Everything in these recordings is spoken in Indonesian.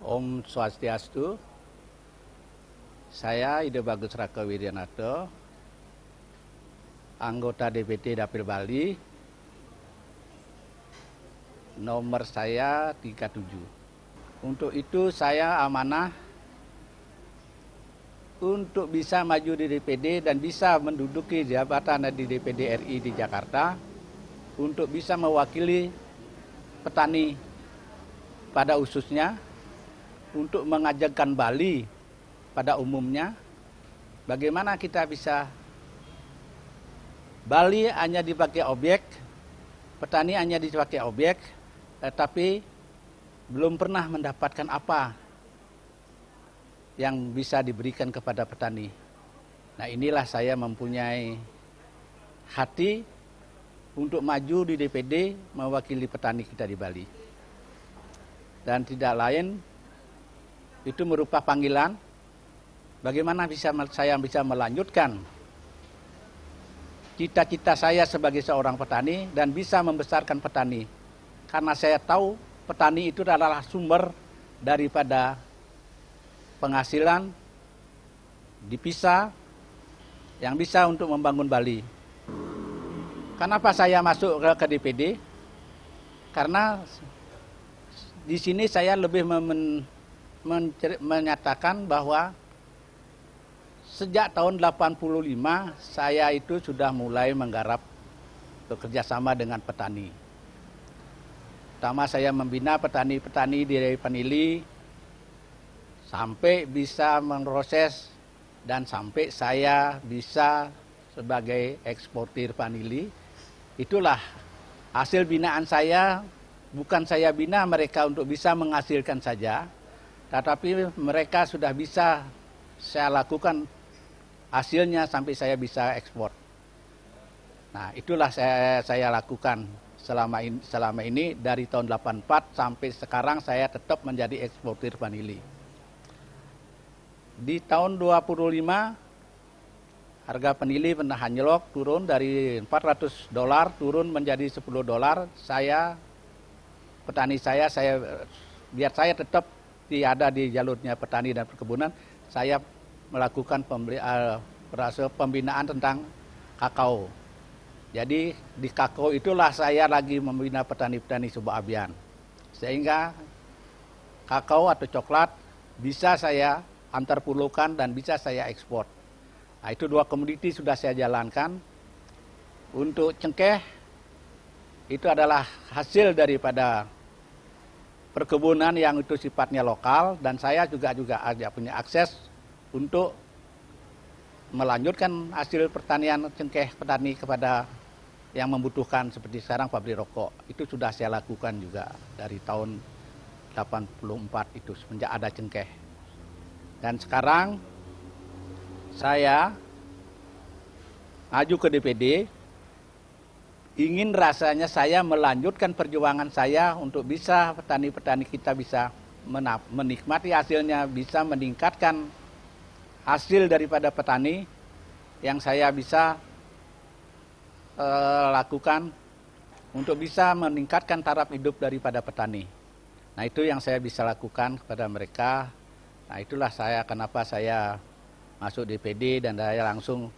Om Swastiastu. Saya Ide Bagus Raka Widianato, anggota DPD Dapil Bali. Nomor saya 37. Untuk itu saya amanah untuk bisa maju di DPD dan bisa menduduki jabatan di DPD RI di Jakarta untuk bisa mewakili petani pada khususnya, untuk mengajarkan Bali pada umumnya, bagaimana kita bisa Bali hanya dipakai objek, petani hanya dipakai objek, tetapi belum pernah mendapatkan apa yang bisa diberikan kepada petani. Nah, inilah saya mempunyai hati untuk maju di DPD mewakili petani kita di Bali. Dan tidak lain, itu merupakan panggilan bagaimana saya bisa melanjutkan cita-cita saya sebagai seorang petani dan bisa membesarkan petani. Karena saya tahu petani itu adalah sumber daripada penghasilan dipisah yang bisa untuk membangun Bali. Kenapa saya masuk ke DPD? Karena di sini saya lebih menyatakan bahwa sejak tahun 85 saya itu sudah mulai menggarap bekerja sama dengan petani. Pertama saya membina petani-petani di Panili sampai bisa memproses dan sampai saya bisa sebagai eksportir vanili. Itulah hasil binaan saya. Bukan saya bina mereka untuk bisa menghasilkan saja, tetapi mereka sudah bisa saya lakukan hasilnya sampai saya bisa ekspor. Nah, itulah saya lakukan selama ini dari tahun 84 sampai sekarang saya tetap menjadi eksportir vanili. Di tahun 25 harga vanili pernah anjlok, turun dari $400 turun menjadi $10. Petani saya biar saya tetap ada di jalurnya petani dan perkebunan, saya melakukan pembinaan tentang kakao. Jadi di kakao itulah saya lagi membina petani-petani Subak Abian. Sehingga kakao atau coklat bisa saya antar pulukan dan bisa saya ekspor. Nah, itu dua komoditi sudah saya jalankan. Untuk cengkeh, itu adalah hasil daripada perkebunan yang itu sifatnya lokal, dan saya juga ada punya akses untuk melanjutkan hasil pertanian cengkeh petani kepada yang membutuhkan, seperti sekarang pabrik rokok. Itu sudah saya lakukan juga dari tahun 84 itu semenjak ada cengkeh. Dan sekarang saya maju ke DPD, ingin rasanya saya melanjutkan perjuangan saya untuk bisa petani-petani kita bisa menikmati hasilnya, bisa meningkatkan hasil daripada petani yang saya bisa lakukan untuk bisa meningkatkan taraf hidup daripada petani. Nah, itu yang saya bisa lakukan kepada mereka. Nah, itulah kenapa saya masuk DPD dan saya langsung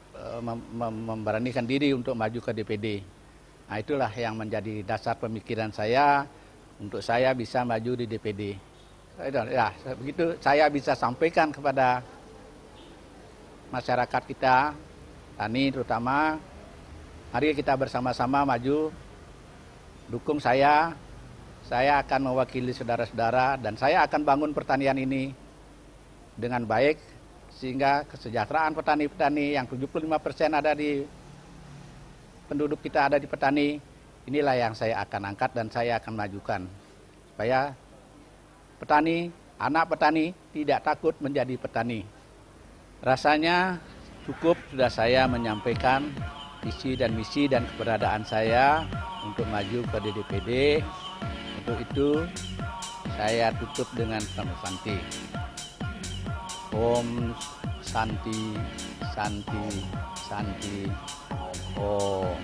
memberanikan diri untuk maju ke DPD. Nah, itulah yang menjadi dasar pemikiran saya untuk saya bisa maju di DPD. Ya, begitu saya bisa sampaikan kepada masyarakat kita, tani terutama, mari kita bersama-sama maju, dukung saya akan mewakili saudara-saudara dan saya akan bangun pertanian ini dengan baik, sehingga kesejahteraan petani-petani yang 75% ada di penduduk kita ada di petani, inilah yang saya akan angkat dan saya akan majukan. Supaya petani, anak petani tidak takut menjadi petani. Rasanya cukup sudah saya menyampaikan visi dan misi dan keberadaan saya untuk maju ke DPD. Untuk itu saya tutup dengan Namo Santi. Om Santi, Santi, Santi, Om.